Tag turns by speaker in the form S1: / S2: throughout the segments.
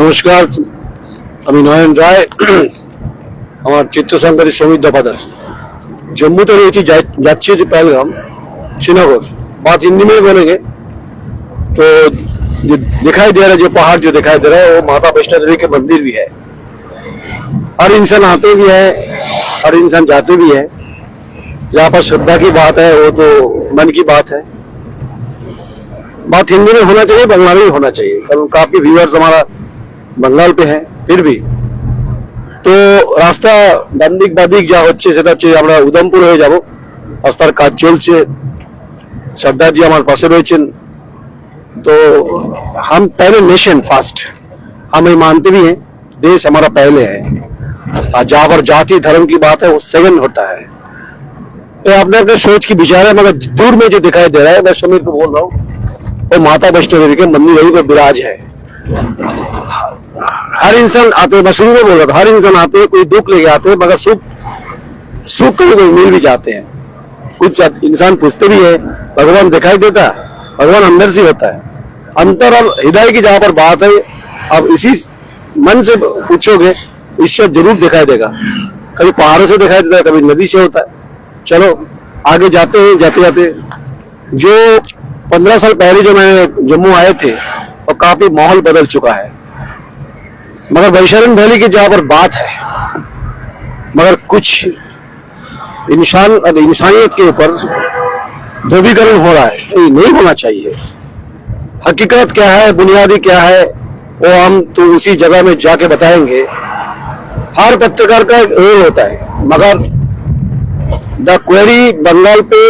S1: নমস্কার, আমি নয়ন রায়। আমার চিত্রসংকারী শ্রমিক দফাদার जम्मू तो रही जाच्छी पहलगाम श्रीनगर। बात हिंदी में बोलेंगे तो जो दिखाई दे रहा है, जो पहाड़ जो दिखाई दे रहा है, वो माता वैष्णो देवी के मंदिर भी है। हर इंसान आते भी है, हर इंसान जाते भी है। यहाँ पर श्रद्धा की बात है, वो तो मन की बात है। बात हिंदी में होना चाहिए, बंगाली में होना चाहिए, कारण काफी व्यूअर्स हमारा बंगाल पे है। फिर भी तो রাস্তা ডানদিক বাদিক যা হচ্ছে সেটা হচ্ছে আমরা উদমপুর হয়ে যাব। রাস্তার কাজ চলছে, সর্দারজি আমার পাশে রয়েছেন। तो हम पहले नेशन फर्स्ट, हम ये मानते भी हैं देश हमारा पहले है, और जहाँ पर जाति धर्म की बात है वो सेकंड होता है। तो अपने अपने सोच की विचार है, मगर दूर में जो दिखाई दे रहा है, मैं समीर को बोल रहा हूँ, वो माता वैष्णो देवी के मंदिर वहीं पर विराज है। हर इंसान आते, मैं शुरू में बोल रहा था, हर इंसान आते हैं, कोई दुख लेके आते हैं, मगर सुख कभी कोई मिल भी जाते हैं। कुछ इंसान पूछते भी है भगवान दिखाई देता, भगवान अंदर से होता है। अंतर और हृदय की जहां पर बात है, अब इसी मन से पूछोगे ईश्वर जरूर दिखाई देगा। कभी पहाड़ों से दिखाई देता है, कभी नदी से होता है। चलो आगे जाते हैं। जाते जाते जो 15 साल पहले जो मैं जम्मू आए थे, और काफी माहौल बदल चुका है। मगर वैशाली वैली की जहां पर बात है, मगर कुछ इंसान और इंसानियत के ऊपर ध्रुवीकरण हो रहा है, ये नहीं होना चाहिए। हकीकत क्या है, बुनियादी क्या है, वो हम तो उसी जगह में जाके बताएंगे। हर पत्रकार का एक रोल होता है, मगर द क्वेरी बंगाल पे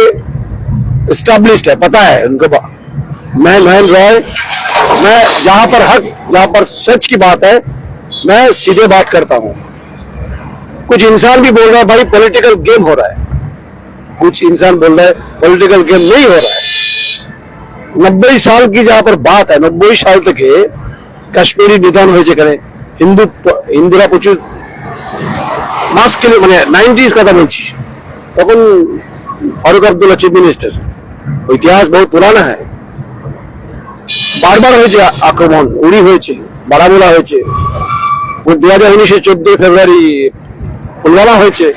S1: एस्टैब्लिश्ड है, पता है उनको। मैं नयन राय, मैं जहां पर हक, जहां पर सच की बात है, मैं सीधे बात करता हूं। कुछ इंसान भी बोल रहा है भाई पॉलिटिकल गेम हो रहा है, कुछ इंसान बोल रहा है पॉलिटिकल गेम नहीं हो रहा है। 90 साल की जहां पर बात है, 90 साल तक कश्मीरी निदान हो हिंदुरा प्रचुर मास के लिए मैंने 90s কথা বলছি, তখন ফারুক আব্দুল্লাহ চিফ মিনিস্টার। ইতিহাস बहुत पुराना है। বারবার হয়েছে আক্রমণ, উড়ি হয়েছে, বারামুলা হয়েছে, 2019 14 ফেব্রুয়ারি পুলওয়ামা হয়েছে।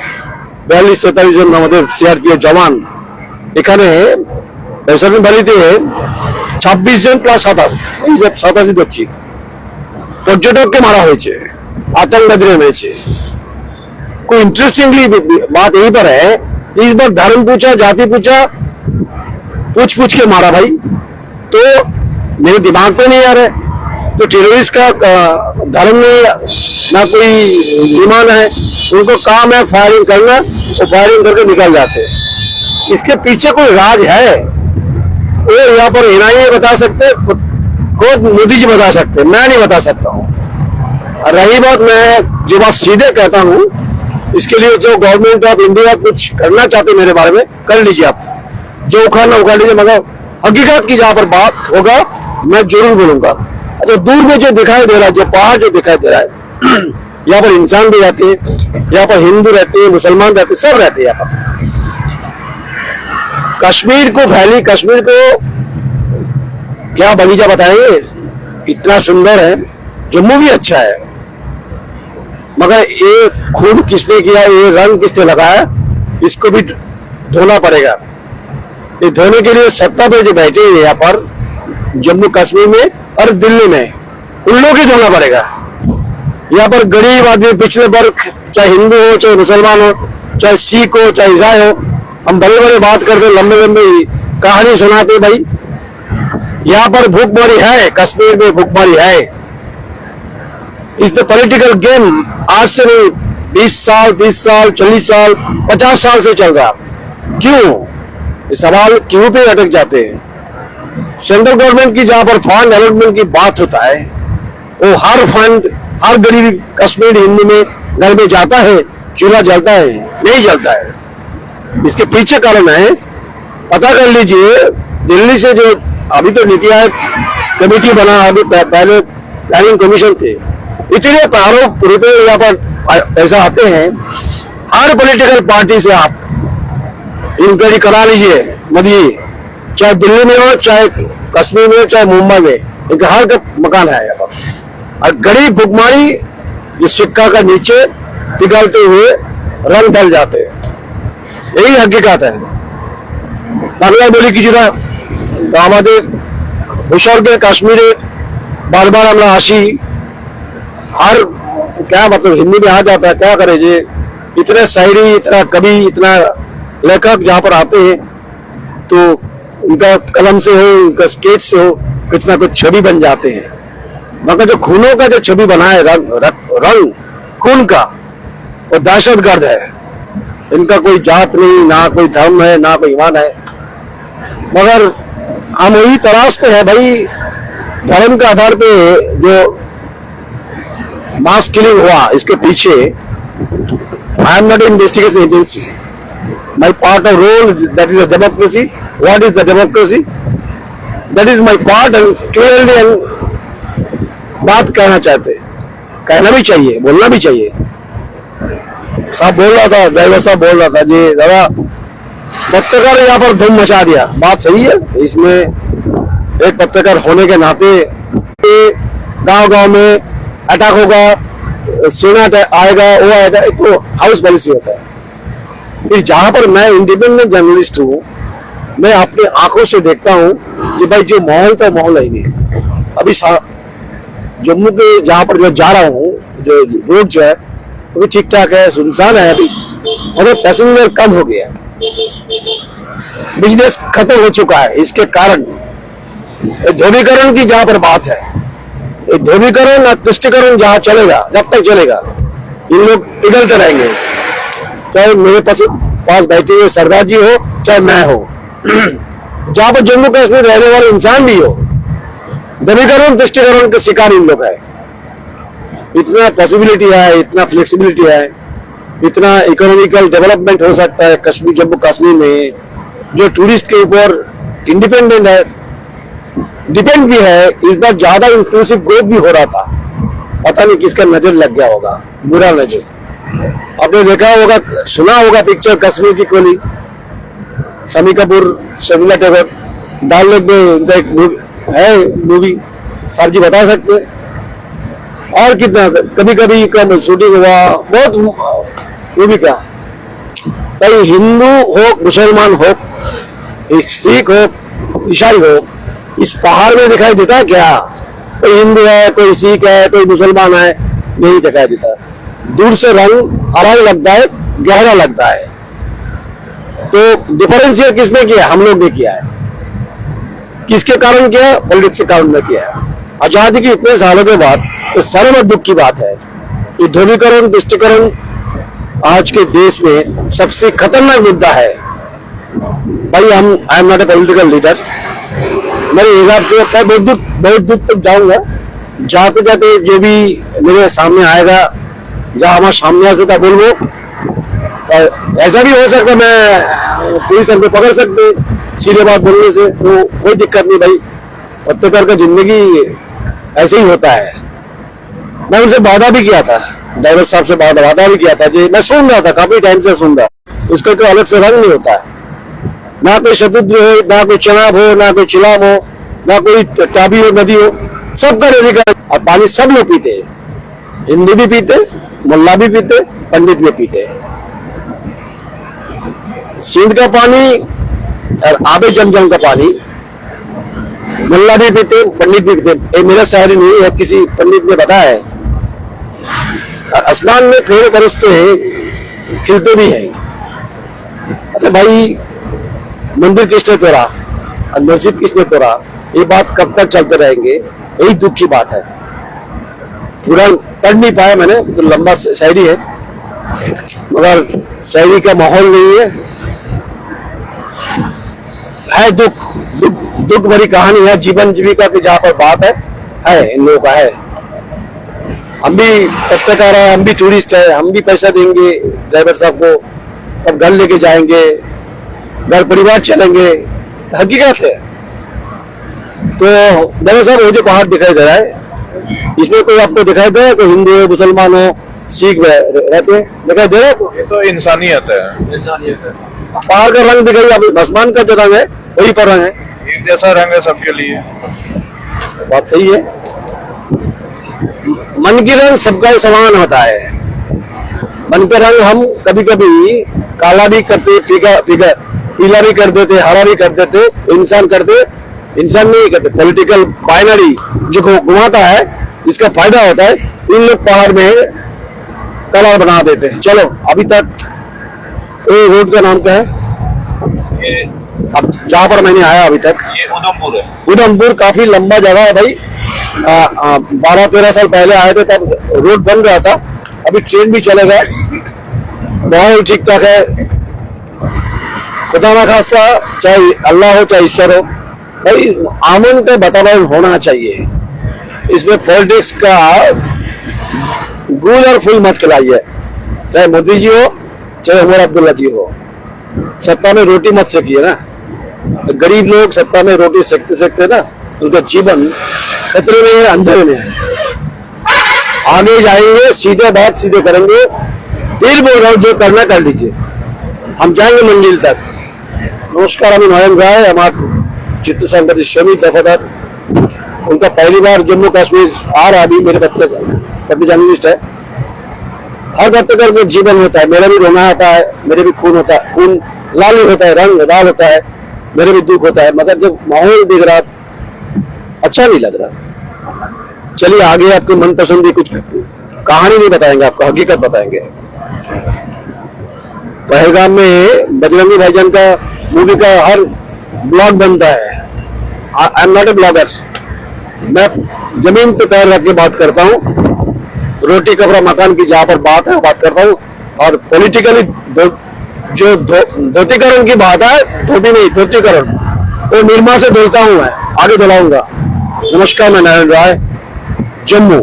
S1: 42-43 জন আমাদের সিআরপিএফ জওয়ান এখানে वैशाली वैलीতে 26 জন প্লাস 87 দেখছি পর্যটককে মারা হয়েছে, आतंकवादी মেরেছে। कोई इंटरेस्टिंगली बात यही पर है, इस बार धर्म पूछा, जाति पूछा, पूछ के मारा भाई। तो मेरे दिमाग पे नहीं आ रहा है। तो टेररिस्ट का धर्म नहीं, ना कोई ईमान है, उनको काम है फायरिंग करना, वो फायरिंग करके निकल जाते हैं। इसके पीछे कोई राज है, वो यहाँ पर एनआईए बता सकते, खुद मोदी जी बता सकते, मैं नहीं बता सकता हूँ। रही बात, मैं जो बात सीधे कहता हूँ, इसके लिए जो गवर्नमेंट ऑफ इंडिया कुछ करना चाहते मेरे बारे में कर लीजिए, आप जो उखाड़ना उखाड़ लीजिए, मगर हकीकत की जहां पर बात होगा मैं जरूर बोलूंगा। तो दूर में जो दिखाई दे रहा है, जो पहाड़ जो दिखाई दे रहा है, यहाँ पर इंसान भी रहते हैं, यहाँ पर हिंदू रहते हैं, मुसलमान रहते हैं, सब रहते हैं यहाँ पर। कश्मीर को क्या बगीचा बताएंगे, इतना सुंदर है। जम्मू भी अच्छा है, मगर ये खून किसने किया, ये रंग किसने लगाया, इसको भी धोना पड़ेगा। ये धोने के लिए सत्ता पे जो बैठे हैं यहाँ पर जम्मू कश्मीर में और दिल्ली में, उन लोगों को धोना पड़ेगा। यहाँ पर गरीब आदमी, पिछले वर्ग, चाहे हिंदू हो, चाहे मुसलमान हो, चाहे सिख हो, चाहे ईसाई हो, हम बड़े बड़े बात करते, लंबे लंबे कहानी सुनाते। भाई यहाँ पर भूखमरी है, कश्मीर में भूखमरी है। इस द पॉलिटिकल गेम आज से नहीं, 20 साल 40 साल 50 साल से चल रहा। क्यों? सवाल क्यों पे अटक जाते हैं। सेंट्रल गवर्नमेंट की जहां पर फंड अलॉटमेंट की बात होता है, वो हर फंड हर गरीब कश्मीर हिंदू में घर में जाता है, चूल्हा जलता है, नहीं जलता है। इसके पीछे कारण है, पता कर लीजिए। दिल्ली से जो अभी तो नीति आयोग कमेटी बना, अभी पहले प्लानिंग कमीशन थे, इतने आरोप रुपए यहाँ पर पैसा आते हैं। हर पॉलिटिकल पार्टी से आप इंक्वायरी करा लीजिए, मोदी, चाहे दिल्ली में हो, चाहे कश्मीर में चाहे मुंबई में, इनका हर का मकान है यहाँ पर। और गरीब भुखमारी ये सिक्का का नीचे पिघलते हुए रंग ढल जाते हैं, यही हकीकत है। बांग्ला बोली की जरा तो हमारे भूस्वर्ग काश्मीर बार बार हमरा आशी हर क्या मतलब हिंदी में आ जाता है, क्या करे जी, इतने शायरी, इतना कवि, इतना लेखक जहाँ पर आते हैं तो उनका कलम से हो, उनका स्केच से हो, कुछ ना कुछ छवि बन जाते हैं। मगर जो खूनों का जो छवि बना है, रंग खून का, वो दहशतगर्द है। इनका कोई जात नहीं, ना कोई धर्म है, ना कोई ईमान है। मगर हम वही तलाश पे है भाई, धर्म के आधार पे जो मास किलिंग हुआ, इसके पीछे I am not investigation agency, my part of role that is a democracy. What is the democracy? That is my part and clearly and बात कहना चाहते, कहना भी चाहिए, बोलना भी चाहिए। साहब बोल रहा था, ड्राइवर साहब बोल रहा था जी दादा पत्रकार यहाँ पर धूम मचा दिया, बात सही है। इसमें एक पत्रकार होने के नाते गांव गांव में अटैक होगा, सेना आएगा, वो आएगा, एक तो हाउस पॉलिसी होता है। फिर जहां पर मैं इंडिपेंडेंट जर्नलिस्ट हूँ, मैं अपनी आंखों से देखता हूँ कि भाई जो माहौल था माहौल है नहीं। अभी जम्मू के जहां पर जो जा रहा हूँ, जो रोड जो है वो ठीक ठाक है, सुनसान है अभी, और पैसेंजर कम हो गया, बिजनेस खत्म हो चुका है। इसके कारण ध्रुवीकरण की जहां पर बात है, ध्रुवीकरण और तुष्टिकरण जहां चलेगा, जब तक चलेगा इन लोग पिघलते रहेंगे। चाहे मेरे पास बैठे हुए सरदार जी हो, चाहे मैं हो, जहां पर जम्मू कश्मीर रहने वाले इंसान भी हो, ध्रुवीकरण तुष्टिकरण के शिकार इन लोग है। इतना पॉसिबिलिटी है, इतना फ्लेक्सिबिलिटी है, इतना इकोनॉमिकल डेवलपमेंट हो सकता है कश्मीर, जम्मू कश्मीर में, जो टूरिस्ट के ऊपर इंडिपेंडेंट है, डिपेंड भी है। इस बार ज्यादा इंक्लूसिव ग्रोथ भी हो रहा था, पता नहीं किसका नजर लग गया होगा, बुरा नजर। आपने देखा होगा, सुना होगा पिक्चर कश्मीर की कोली, शमी कपूर, शर्मिला टैगोर डायलॉग में उनका एक है मूवी, साहब जी बता सकते हैं। और कितना कभी कभी कम शूटिंग हुआ, बहुत मूवी का। भाई हिंदू हो, मुसलमान हो, एक सिख हो, ईसाई हो, इस पहाड़ में दिखाई देता है क्या? कोई हिंदू है, कोई सिख है, कोई मुसलमान है, नहीं दिखाई देता। दूर से रंग अलग लगता है, गहरा लगता है। तो डिफरेंशिएट किसने किया? हम लोग ने किया है। किसके कारण किया? पॉलिटिक्स के कारण में किया है। आजादी की इतने सालों के बाद तो सर्व दुख की बात है। ये ध्रुवीकरण, तुष्टिकरण आज के देश में सबसे खतरनाक मुद्दा है। भाई आई am not a political leader, मेरे हिसाब से मैं बहुत दुख तक जाऊंगा। जाते जाते जो भी मेरे सामने आएगा, जहाँ हमारे सामने आ सकता बोल वो, ऐसा भी हो सकता मैं पुलिस हमको पकड़ सकते सीधे बात बोलने से, तो कोई दिक्कत नहीं भाई। पत्रकार का जिंदगी ऐसे ही होता है। मैं उनसे वादा भी किया था, ड्राइवर साहब से वादा भी किया था जी, मैं सुन रहा था, काफी टाइम से सुन रहा। उसका कोई अलग से रंग नहीं होता है, ना कोई शत्रुद्र हो, ना कोई चनाब हो, ना कोई चिलाम हो, ना कोई ताबी हो, नदी हो, सबका रेडिकल। और पानी सब लोग पीते हैं, हिंदू भी पीते, मुल्ला भी पीते, पंडित भी पीते। सिंध का पानी और आबे जमजम का पानी मुल्ला भी पीते, पंडित भी पीते। ये मेरा शायरी नहीं है, किसी पंडित ने बताया है। आसमान में पेड़ बरसते हैं, खिलते भी हैं। अच्छा भाई, मंदिर किसने तोड़ा और मस्जिद किसने तोड़ा, ये बात कब तक चलते रहेंगे? यही दुख की बात है। पूरा पढ़ नहीं पाया मैंने, तो लंबा शायरी है, मगर शायरी का माहौल नहीं है दुख भरी कहानी है। जीवन जीविका की जहाँ पर बात है इन लोगों का है। हम भी पत्रकार है, हम भी टूरिस्ट है, हम भी पैसा देंगे ड्राइवर साहब को, तब घर लेके जाएंगे, घर परिवार चलेंगे, हकीकत है। तो ड्राइवर साहब वो जो पहाड़ दिखाई दे रहा है, इसमें कोई आपको दिखाई दे रहा है? कोई हिंदू हो, मुसलमान हो, सिख रहते हैं, दिखाई दे रहा है?
S2: ये तो इंसानियत है, इंसानियत है।
S1: पहाड़ का रंग दिखाई, अब आसमान का जो रंग है वही पर रंग है।
S2: एक जैसा रंग है सबके लिए।
S1: बात सही है। मन की रंग सबका समान होता है। मन का रंग हम कभी कभी काला भी करते, पीला भी कर देते, हरा भी कर देते, इंसान करते, इंसान नहीं करते। पॉलिटिकल बाइनरी जो घुमाता है, इसका फायदा होता है, इन लोग पहाड़ में कलर बना देते हैं। चलो अभी तक ये रोड का नाम क्या है?
S2: ये
S1: अब जहाँ पर मैंने आया अभी तक,
S2: ये उधमपुर है।
S1: उधमपुर काफी लंबा जगह है भाई। 12-13 साल पहले आए थे तब रोड बन रहा था, अभी ट्रेन भी चलेगा, माहौल ठीक ठाक है। खुदा ना खास्ता, चाहे अल्लाह हो चाहे ईश्वर हो, भाई अमन का वातावरण होना चाहिए। इसमें पॉलिटिक्स का गुल और फूल मत खिलाइए, चाहे मोदी जी हो चाहे उमर अब्दुल्ला जी हो। सत्ता में रोटी मत सेकिए ना। गरीब लोग सत्ता में रोटी सेकते सेकते ना उनका जीवन खतरे में है, अंधेरे में है। आगे जाएंगे, सीधे बात सीधे करेंगे। फिर बोल रहा हूँ, जो करना कर लीजिए, हम जाएंगे मंजिल तक। नमस्कार, আমি নয়ন রায়। আমার चित्र संगठित श्रमिक दफादार, उनका पहली बार जम्मू कश्मीर आ रहा। अभी मेरे बच्चे सभी जर्नलिस्ट है। हर व्यक्ति का जीवन होता है, मेरा भी रोना आता है, मेरे भी खून होता है, खून लाल होता है, रंग लाल होता है, मेरे भी दुख होता है। मगर जब माहौल दिख रहा अच्छा नहीं लग रहा। चलिए आगे आपको मनपसंद की कुछ कहानी नहीं बताएंगे, आपको हकीकत बताएंगे। पहलगाम में बजरंगी भाईजान का मूवी का हर ब्लॉग बनता है। आई एम नॉट ए ब्लॉगर। मैं जमीन पे पैर रख के बात करता हूँ, रोटी कपड़ा मकान की जहाँ पर बात है बात करता हूँ। और पॉलिटिकली जो धोतीकरण की बात है, धोती नहीं धोतीकरण, वो निर्मा से धुलता हूँ, मैं आगे धुलाऊंगा। नमस्कार, मैं नयन राय, जम्मू।